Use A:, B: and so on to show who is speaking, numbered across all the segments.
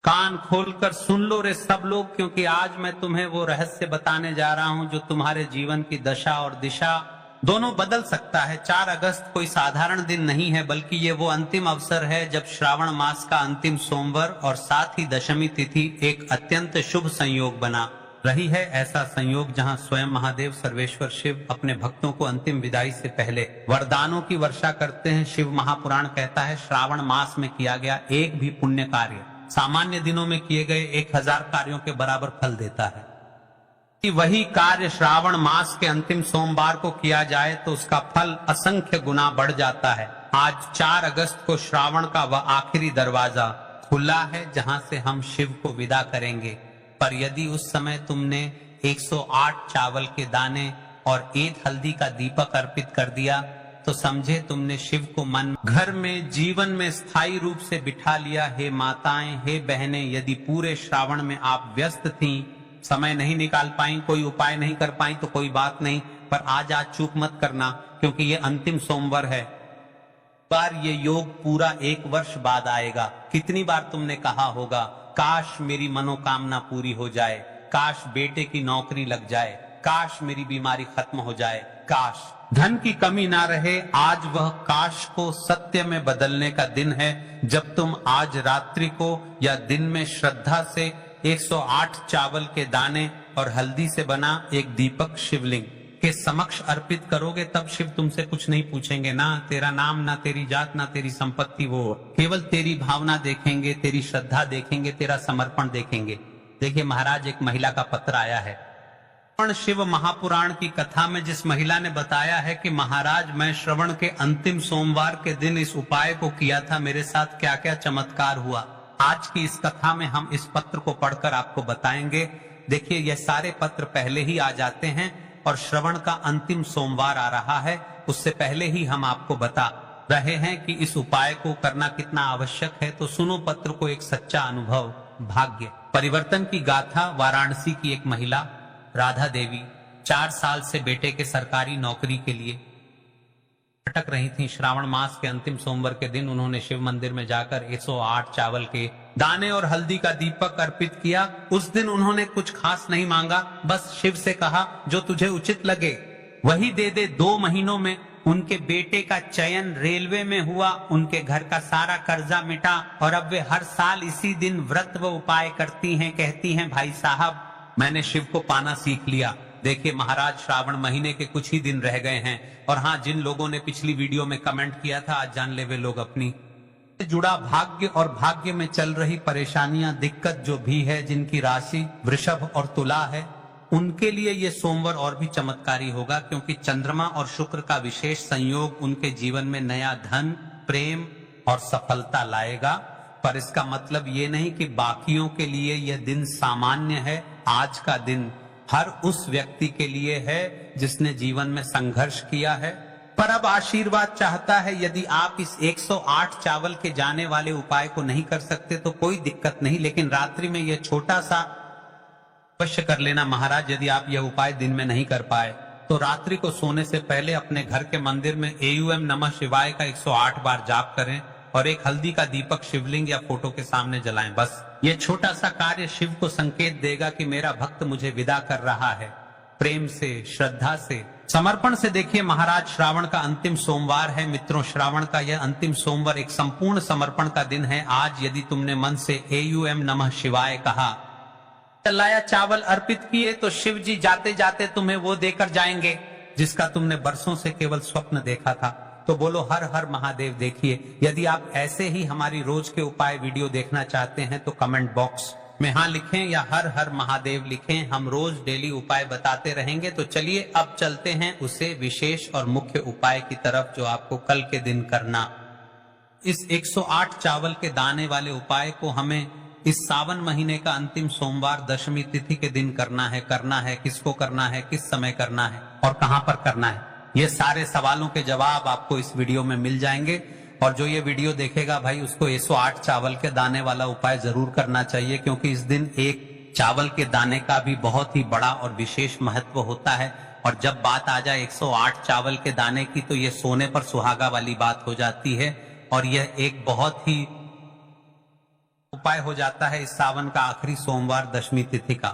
A: कान खोलकर सुन लो रे सब लोग, क्योंकि आज मैं तुम्हें वो रहस्य बताने जा रहा हूं जो तुम्हारे जीवन की दशा और दिशा दोनों बदल सकता है। 4 अगस्त कोई साधारण दिन नहीं है, बल्कि ये वो अंतिम अवसर है जब श्रावण मास का अंतिम सोमवार और साथ ही दशमी तिथि एक अत्यंत शुभ संयोग बना रही है। ऐसा संयोग जहां स्वयं महादेव सर्वेश्वर शिव अपने भक्तों को अंतिम विदाई से पहले वरदानों की वर्षा करते हैं। शिव महापुराण कहता है श्रावण मास में किया गया एक भी पुण्य कार्य सामान्य दिनों में किए गए 1000 कार्यों के बराबर फल देता है। कि वही कार्य श्रावण मास के अंतिम सोमवार को किया जाए तो उसका फल असंख्य गुना बढ़ जाता है। आज 4 अगस्त को श्रावण का वह आखिरी दरवाजा खुला है जहां से हम शिव को विदा करेंगे। पर यदि उस समय तुमने 108 चावल के दाने और 1 हल्दी का दीपक अर्पित कर दिया तो समझे तुमने शिव को मन घर में जीवन में स्थायी रूप से बिठा लिया। हे माताएं, हे बहनें, यदि पूरे श्रावण में आप व्यस्त थीं, समय नहीं निकाल पाई, कोई उपाय नहीं कर पाई तो कोई बात नहीं, पर आज चूक मत करना क्योंकि ये अंतिम सोमवार है। बार ये योग पूरा 1 वर्ष बाद आएगा। कितनी बार तुमने कहा होगा काश मेरी मनोकामना पूरी हो जाए, काश बेटे की नौकरी लग जाए, काश मेरी बीमारी खत्म हो जाए, काश धन की कमी ना रहे। आज वह काश को सत्य में बदलने का दिन है जब तुम आज रात्रि को या दिन में श्रद्धा से 108 चावल के दाने और हल्दी से बना एक दीपक शिवलिंग के समक्ष अर्पित करोगे। तब शिव तुमसे कुछ नहीं पूछेंगे, ना तेरा नाम, ना तेरी जात, ना तेरी संपत्ति, वो केवल तेरी भावना देखेंगे, तेरी श्रद्धा देखेंगे, तेरा समर्पण देखेंगे। देखिए महाराज, एक महिला का पत्र आया है। शिव महापुराण की कथा में जिस महिला ने बताया है कि महाराज मैं श्रवण के अंतिम सोमवार के दिन इस उपाय को किया था, मेरे साथ क्या क्या चमत्कार हुआ, आज की इस कथा में हम इस पत्र को पढ़कर आपको बताएंगे। देखिए यह सारे पत्र पहले ही आ जाते हैं और श्रवण का अंतिम सोमवार आ रहा है, उससे पहले ही हम आपको बता रहे हैं कि इस उपाय को करना कितना आवश्यक है। तो सुनो पत्र को, एक सच्चा अनुभव, भाग्य परिवर्तन की गाथा। वाराणसी की एक महिला राधा देवी 4 साल से बेटे के सरकारी नौकरी के लिए भटक रही थी। श्रावण मास के अंतिम सोमवार के दिन उन्होंने शिव मंदिर में जाकर 108 चावल के दाने और हल्दी का दीपक अर्पित किया। उस दिन उन्होंने कुछ खास नहीं मांगा, बस शिव से कहा जो तुझे उचित लगे वही दे दे। 2 महीनों में उनके बेटे का चयन रेलवे में हुआ, उनके घर का सारा कर्जा मिटा और अब वे हर साल इसी दिन व्रत व उपाय करती हैं। कहती हैं भाई साहब मैंने शिव को पाना सीख लिया। देखिए महाराज, श्रावण महीने के कुछ ही दिन रह गए हैं। और हाँ, जिन लोगों ने पिछली वीडियो में कमेंट किया था, आज जान ले वे लोग अपनी जुड़ा भाग्य और भाग्य में चल रही परेशानियां, दिक्कत जो भी है, जिनकी राशि वृषभ और तुला है, उनके लिए ये सोमवार और भी चमत्कारी होगा, क्योंकि चंद्रमा और शुक्र का विशेष संयोग उनके जीवन में नया धन, प्रेम और सफलता लाएगा। पर इसका मतलब ये नहीं कि बाकियों के लिए यह दिन सामान्य है। आज का दिन हर उस व्यक्ति के लिए है जिसने जीवन में संघर्ष किया है, पर अब आशीर्वाद चाहता है। यदि आप इस 108 चावल के जाने वाले उपाय को नहीं कर सकते तो कोई दिक्कत नहीं, लेकिन रात्रि में यह छोटा सा अवश्य कर लेना महाराज। यदि आप यह उपाय दिन में नहीं कर पाए तो रात्रि को सोने से पहले अपने घर के मंदिर में एयूएम नमः शिवाय का 108 बार जाप करें और एक हल्दी का दीपक शिवलिंग या फोटो के सामने जलाएं। बस ये छोटा सा कार्य शिव को संकेत देगा कि मेरा भक्त मुझे विदा कर रहा है। प्रेम से, श्रद्धा से, समर्पण से। देखिए महाराज, श्रावण का अंतिम सोमवार है मित्रों। श्रावण का यह अंतिम सोमवार एक संपूर्ण समर्पण का दिन है। आज यदि तुमने मन से एयूएम नमः शिवाय कहा, लाया चावल अर्पित किए, तो शिव जी जाते जाते तुम्हें वो देकर जाएंगे जिसका तुमने बरसों से केवल स्वप्न देखा था। तो बोलो हर हर महादेव। देखिए यदि आप ऐसे ही हमारी रोज के उपाय वीडियो देखना चाहते हैं तो कमेंट बॉक्स में हाँ लिखें या हर हर महादेव लिखें। हम रोज डेली उपाय बताते रहेंगे। तो चलिए अब चलते हैं उसे विशेष और मुख्य उपाय की तरफ जो आपको कल के दिन करना। इस 108 चावल के दाने वाले उपाय को हमें इस सावन महीने का अंतिम सोमवार दशमी तिथि के दिन करना है, किसको करना है, किस समय करना है और कहां पर करना है। ये सारे सवालों के जवाब आपको इस वीडियो में मिल जाएंगे। और जो ये वीडियो देखेगा भाई, उसको 108 चावल के दाने वाला उपाय जरूर करना चाहिए, क्योंकि इस दिन एक चावल के दाने का भी बहुत ही बड़ा और विशेष महत्व होता है। और जब बात आ जाए 108 चावल के दाने की, तो ये सोने पर सुहागा वाली बात हो जाती है। और यह एक बहुत ही उपाय हो जाता है इस सावन का आखिरी सोमवार दशमी तिथि का।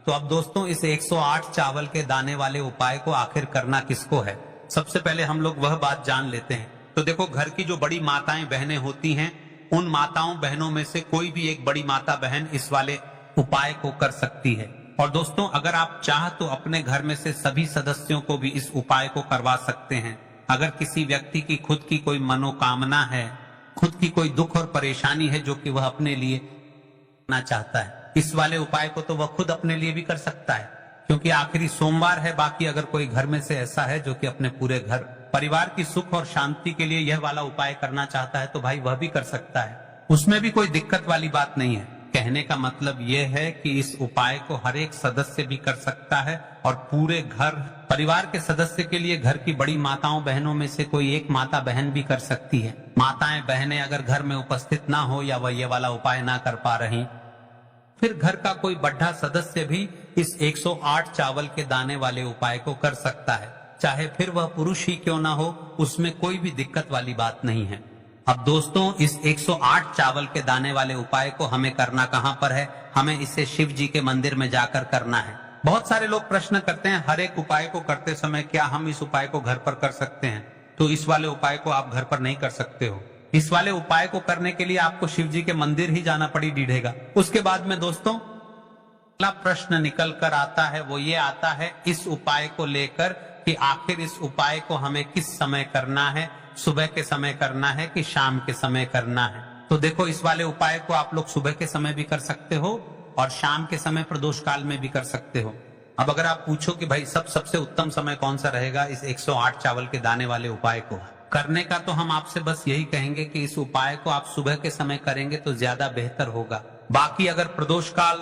A: तो अब दोस्तों इस 108 चावल के दाने वाले उपाय को आखिर करना किसको है, सबसे पहले हम लोग वह बात जान लेते हैं। तो देखो, घर की जो बड़ी माताएं बहनें होती हैं, उन माताओं बहनों में से कोई भी एक बड़ी माता बहन इस वाले उपाय को कर सकती है। और दोस्तों, अगर आप चाह तो अपने घर में से सभी सदस्यों को भी इस उपाय को करवा सकते हैं। अगर किसी व्यक्ति की खुद की कोई मनोकामना है, खुद की कोई दुख और परेशानी है जो कि वह अपने लिए करना चाहता है, इस वाले उपाय को तो वह खुद अपने लिए भी कर सकता है, क्योंकि आखिरी सोमवार है। बाकी अगर कोई घर में से ऐसा है जो कि अपने पूरे घर परिवार की सुख और शांति के लिए यह वाला उपाय करना चाहता है, तो भाई वह भी कर सकता है, उसमें भी कोई दिक्कत वाली बात नहीं है। कहने का मतलब यह है कि इस उपाय को हर एक सदस्य भी कर सकता है और पूरे घर परिवार के सदस्य के लिए घर की बड़ी माताओं बहनों में से कोई एक माता बहन भी कर सकती है। माताएं बहनें अगर घर में उपस्थित ना हो या वह ये वाला उपाय ना कर पा रही, फिर घर का कोई बड़ा सदस्य भी इस 108 चावल के दाने वाले उपाय को कर सकता है, चाहे फिर वह पुरुष ही क्यों ना हो, उसमें कोई भी दिक्कत वाली बात नहीं है। अब दोस्तों, इस 108 चावल के दाने वाले उपाय को हमें करना कहां पर है? हमें इसे शिव जी के मंदिर में जाकर करना है। बहुत सारे लोग प्रश्न करते हैं, हर एक उपाय को करते समय क्या हम इस उपाय को घर पर कर सकते हैं? तो इस वाले उपाय को आप घर पर नहीं कर सकते हो। इस वाले उपाय को करने के लिए आपको शिव जी के मंदिर ही जाना पड़ेगा। उसके बाद में दोस्तों अगला प्रश्न निकल कर आता है, वो ये आता है इस उपाय को लेकर कि आखिर इस उपाय को हमें किस समय करना है, सुबह के समय करना है कि शाम के समय करना है? तो देखो, इस वाले उपाय को आप लोग सुबह के समय भी कर सकते हो और शाम के समय प्रदोष काल में भी कर सकते हो। अब अगर आप पूछो कि भाई सबसे उत्तम समय कौन सा रहेगा इस 108 चावल के दाने वाले उपाय को करने का, तो हम आपसे बस यही कहेंगे कि इस उपाय को आप सुबह के समय करेंगे तो ज्यादा बेहतर होगा। बाकी अगर प्रदोष काल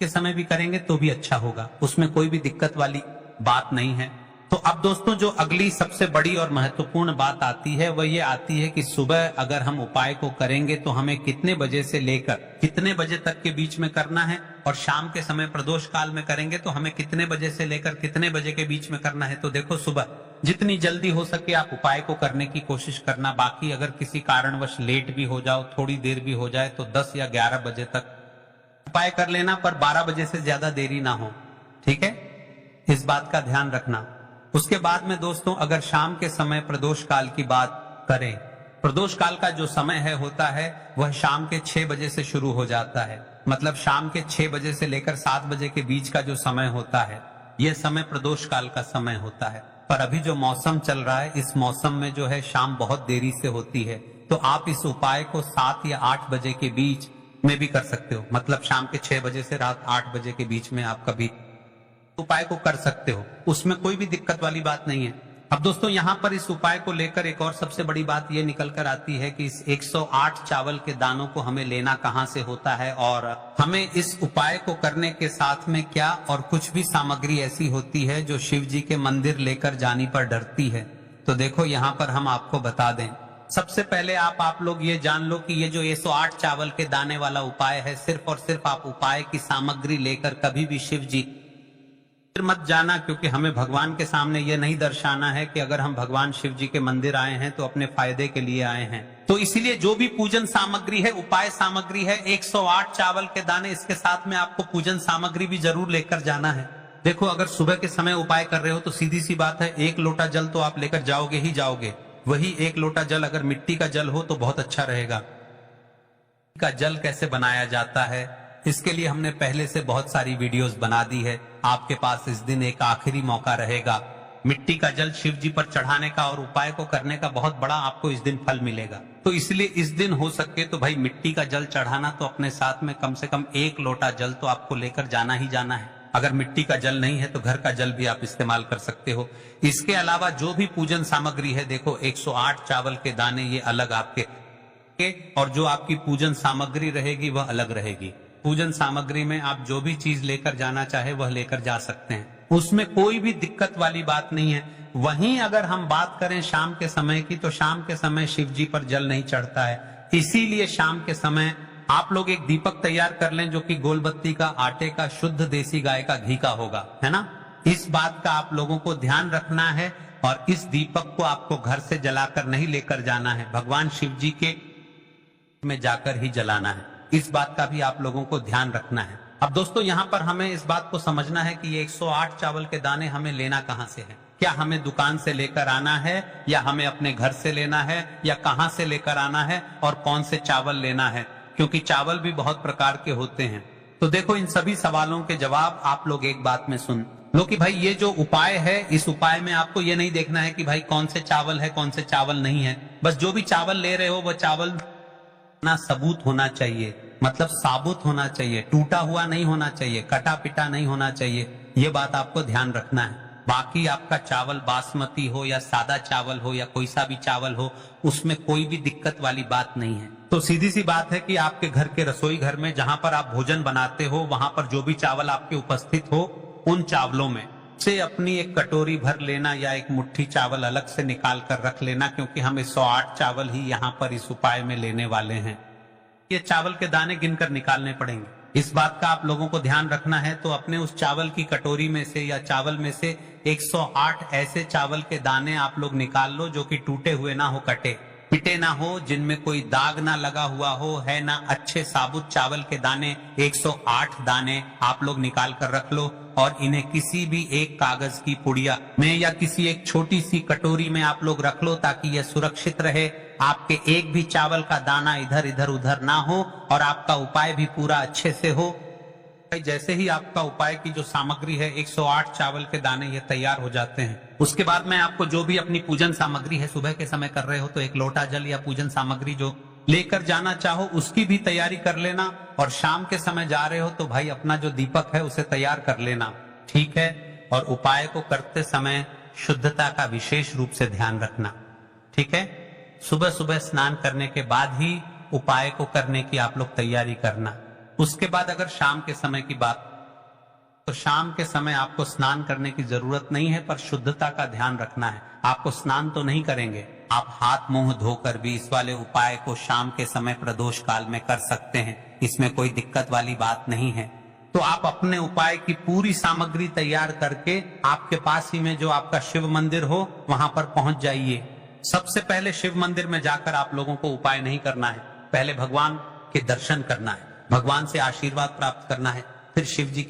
A: के समय भी करेंगे तो भी अच्छा होगा, उसमें कोई भी दिक्कत वाली बात नहीं है। तो अब दोस्तों, जो अगली सबसे बड़ी और महत्वपूर्ण बात आती है वह ये आती है कि सुबह अगर हम उपाय को करेंगे तो हमें कितने बजे से लेकर कितने बजे तक के बीच में करना है, और शाम के समय प्रदोष काल में करेंगे तो हमें कितने बजे से लेकर कितने बजे के बीच में करना है। तो देखो, सुबह जितनी जल्दी हो सके आप उपाय को करने की कोशिश करना। बाकी अगर किसी कारणवश लेट भी हो जाओ, थोड़ी देर भी हो जाए, तो 10 या 11 बजे तक उपाय कर लेना, पर 12 बजे से ज्यादा देरी ना हो, ठीक है? इस बात का ध्यान रखना। उसके बाद में दोस्तों, अगर शाम के समय प्रदोष काल की बात करें, प्रदोष काल का जो समय है होता है वह शाम के 6 बजे से शुरू हो जाता है। मतलब शाम के 6 बजे से लेकर 7 बजे के बीच का जो समय होता है, यह समय प्रदोष काल का समय होता है। पर अभी जो मौसम चल रहा है, इस मौसम में जो है शाम बहुत देरी से होती है, तो आप इस उपाय को 7 या 8 बजे के बीच में भी कर सकते हो। मतलब शाम के 6 बजे से रात 8 बजे के बीच में आप कभी उपाय को कर सकते हो, उसमें कोई भी दिक्कत वाली बात नहीं है। अब दोस्तों, यहाँ पर इस उपाय को लेकर एक और सबसे बड़ी बात ये निकल कर आती है कि इस 108 चावल के दानों को हमें लेना कहाँ से होता है, और हमें इस उपाय को करने के साथ में क्या और कुछ भी सामग्री ऐसी होती है जो शिव जी के मंदिर लेकर जाने पर डरती है। तो देखो, यहाँ पर हम आपको बता दें। सबसे पहले आप लोग ये जान लो कि ये जो 108 चावल के दाने वाला उपाय है, सिर्फ और सिर्फ आप उपाय की सामग्री लेकर कभी भी शिव जी मत जाना, क्योंकि हमें भगवान के सामने यह नहीं दर्शाना है कि अगर हम भगवान शिव जी के मंदिर आए हैं तो अपने फायदे के लिए आए हैं। तो इसीलिए जो भी पूजन सामग्री है, उपाय सामग्री है, 108 चावल के दाने, इसके साथ में आपको पूजन सामग्री भी जरूर लेकर जाना है। देखो, अगर सुबह के समय उपाय कर रहे हो तो सीधी सी बात है, 1 लोटा जल तो आप लेकर जाओगे ही जाओगे। वही 1 लोटा जल अगर मिट्टी का जल हो तो बहुत अच्छा रहेगा। का जल कैसे बनाया जाता है, इसके लिए हमने पहले से बहुत सारी वीडियोस बना दी है। आपके पास इस दिन एक आखिरी मौका रहेगा मिट्टी का जल शिव जी पर चढ़ाने का और उपाय को करने का। बहुत बड़ा आपको इस दिन फल मिलेगा। तो इसलिए इस दिन हो सके तो भाई मिट्टी का जल चढ़ाना, तो अपने साथ में कम से कम 1 लोटा जल तो आपको लेकर जाना ही जाना है। अगर मिट्टी का जल नहीं है तो घर का जल भी आप इस्तेमाल कर सकते हो। इसके अलावा जो भी पूजन सामग्री है, देखो 108 चावल के दाने ये अलग आपके, और जो आपकी पूजन सामग्री रहेगी वह अलग रहेगी। पूजन सामग्री में आप जो भी चीज लेकर जाना चाहे वह लेकर जा सकते हैं, उसमें कोई भी दिक्कत वाली बात नहीं है। वहीं अगर हम बात करें शाम के समय की, तो शाम के समय शिव जी पर जल नहीं चढ़ता है। इसीलिए शाम के समय आप लोग एक दीपक तैयार कर लें जो कि गोलबत्ती का, आटे का, शुद्ध देसी गाय का घी का होगा, है ना। इस बात का आप लोगों को ध्यान रखना है, और इस दीपक को आपको घर से जलाकर नहीं लेकर जाना है, भगवान शिव जी के में जाकर ही जलाना है। इस बात का भी आप लोगों को ध्यान रखना है। अब दोस्तों यहाँ पर हमें इस बात को समझना है कि ये 108 चावल के दाने हमें लेना कहाँ से है। क्या हमें दुकान से लेकर आना है या हमें अपने घर से लेना है या कहाँ से लेकर आना है और कौन से चावल लेना है, क्योंकि चावल भी बहुत प्रकार के होते हैं। तो देखो इन सभी सवालों के जवाब आप लोग एक बात में सुन लो कि भाई ये जो उपाय है, इस उपाय में आपको ये नहीं देखना है कि भाई कौन से चावल है कौन से चावल नहीं है। बस जो भी चावल ले रहे हो वो चावल ना सबूत होना चाहिए, मतलब साबुत होना चाहिए, टूटा हुआ नहीं होना चाहिए, कटा पिटा नहीं होना चाहिए। ये बात आपको ध्यान रखना है। बाकी आपका चावल बासमती हो या सादा चावल हो या कोई सा भी चावल हो, उसमें कोई भी दिक्कत वाली बात नहीं है। तो सीधी सी बात है कि आपके घर के रसोई घर में जहां पर आप भोजन बनाते हो, वहां पर जो भी चावल आपके उपस्थित हो, उन चावलों में से अपनी एक कटोरी भर लेना या एक मुट्ठी चावल अलग से निकाल कर रख लेना, क्योंकि हम 108 चावल ही यहाँ पर इस उपाय में लेने वाले हैं। ये चावल के दाने गिनकर निकालने पड़ेंगे, इस बात का आप लोगों को ध्यान रखना है। तो अपने उस चावल की कटोरी में से या चावल में से 108 ऐसे चावल के दाने आप लोग निकाल लो जो कि टूटे हुए ना हो, कटे पिटे ना हो, जिनमें कोई दाग ना लगा हुआ हो, है ना। अच्छे साबुत चावल के दाने 108 दाने आप लोग निकाल कर रख लो और इन्हें किसी भी एक कागज की पुड़िया में या किसी एक छोटी सी कटोरी में आप लोग रख लो, ताकि यह सुरक्षित रहे, आपके एक भी चावल का दाना इधर इधर उधर ना हो और आपका उपाय भी पूरा अच्छे से हो। जैसे ही आपका उपाय की जो सामग्री है 108 चावल के दाने ये तैयार हो जाते हैं, उसके बाद मैं आपको जो भी अपनी पूजन सामग्री है, सुबह के समय कर रहे हो तो एक लोटा जल या पूजन सामग्री जो लेकर जाना चाहो उसकी भी तैयारी कर लेना, और शाम के समय जा रहे हो तो भाई अपना जो दीपक है उसे तैयार कर लेना, ठीक है। और उपाय को करते समय शुद्धता का विशेष रूप से ध्यान रखना, ठीक है। सुबह सुबह स्नान करने के बाद ही उपाय को करने की आप लोग तैयारी करना। उसके बाद अगर शाम के समय की बात, तो शाम के समय आपको स्नान करने की जरूरत नहीं है, पर शुद्धता का ध्यान रखना है। आपको स्नान तो नहीं करेंगे, आप हाथ मुंह धोकर भी इस वाले उपाय को शाम के समय प्रदोष काल में कर सकते हैं, इसमें कोई दिक्कत वाली बात नहीं है। तो आप अपने उपाय की पूरी सामग्री तैयार करके आपके पास ही में जो आपका शिव मंदिर हो वहां पर पहुंच जाइए। सबसे पहले शिव मंदिर में जाकर आप लोगों को उपाय नहीं करना है, पहले भगवान के दर्शन करना है, भगवान से आशीर्वाद प्राप्त करना है, फिर शिव जी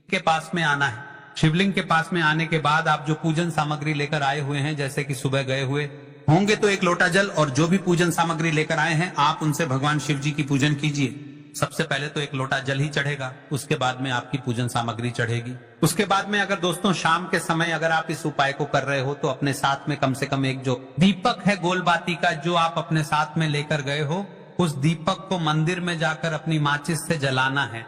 A: के पास में आना है। शिवलिंग के पास में आने के बाद आप जो पूजन सामग्री लेकर आए हुए हैं, जैसे कि सुबह गए हुए होंगे तो एक लोटा जल और जो भी पूजन सामग्री लेकर आए हैं आप उनसे भगवान शिव जी की पूजन कीजिए। सबसे पहले तो एक लोटा जल ही चढ़ेगा, उसके बाद में आपकी पूजन सामग्री चढ़ेगी। उसके बाद में अगर दोस्तों शाम के समय अगर आप इस उपाय को कर रहे हो तो अपने साथ में कम से कम एक जो दीपक है गोलबाती का जो आप अपने साथ में लेकर गए हो, उस दीपक को मंदिर में जाकर अपनी माचिस से जलाना है।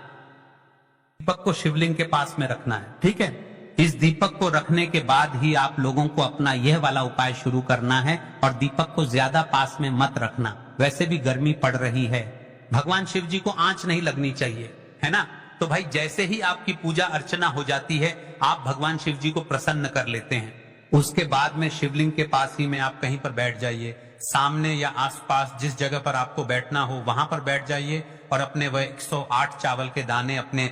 A: दीपक को शिवलिंग के पास में रखना है, ठीक है। इस दीपक को रखने के बाद ही आप लोगों को अपना यह वाला उपाय शुरू करना है, और दीपक को ज्यादा पास में मत रखना, वैसे भी गर्मी पड़ रही है, भगवान शिव जी को आंच नहीं लगनी चाहिए, है ना। तो भाई जैसे ही आपकी पूजा अर्चना हो जाती है आप भगवान शिव जी को प्रसन्न कर लेते हैं। उसके बाद में शिवलिंग के पास ही में आप कहीं पर बैठ जाइए, सामने या आसपास जिस जगह पर आपको बैठना हो वहां पर बैठ जाइए, और अपने वह 108 चावल के दाने अपने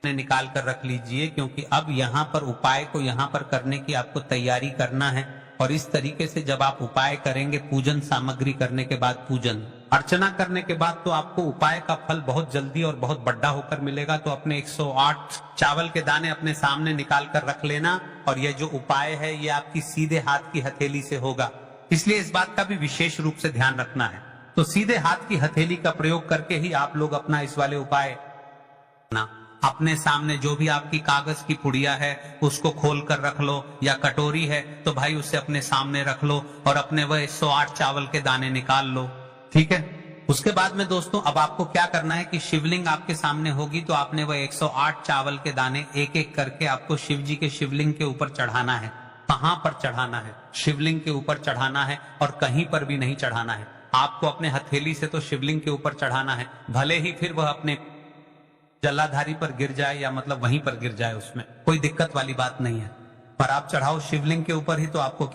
A: निकाल कर रख लीजिए, क्योंकि अब यहाँ पर उपाय को यहाँ पर करने की आपको तैयारी करना है। और इस तरीके से जब आप उपाय करेंगे, पूजन सामग्री करने के बाद, पूजन अर्चना करने के बाद, तो आपको उपाय का फल बहुत जल्दी और बहुत बड़ा होकर मिलेगा। तो अपने 108 चावल के दाने अपने सामने निकाल कर रख लेना, और यह जो उपाय है ये आपकी सीधे हाथ की हथेली से होगा, इसलिए इस बात का भी विशेष रूप से ध्यान रखना है। तो सीधे हाथ की हथेली का प्रयोग करके ही आप लोग अपना इस वाले उपाय ना अपने सामने जो भी आपकी कागज की पुड़िया है उसको खोल कर रख लो, या कटोरी है तो भाई उसे अपने सामने रख लो और अपने वह 108 चावल के दाने निकाल लो, ठीक है। उसके बाद में दोस्तों अब आपको क्या करना है कि शिवलिंग आपके सामने होगी तो आपने वह 108 चावल के दाने एक एक करके आपको शिव जी के शिवलिंग के ऊपर चढ़ाना है। कहां पर चढ़ाना है? शिवलिंग के ऊपर चढ़ाना है, और कहीं पर भी नहीं चढ़ाना है। आपको अपने हथेली से तो शिवलिंग के ऊपर चढ़ाना है, भले ही फिर वह अपने जलाधारी पर गिर जाए या मतलब वहीं पर गिर जाए, उसमें कोई दिक्कत वाली बात नहीं है, पर आप चढ़ाओ शिवलिंग के ऊपर ही। तो आपको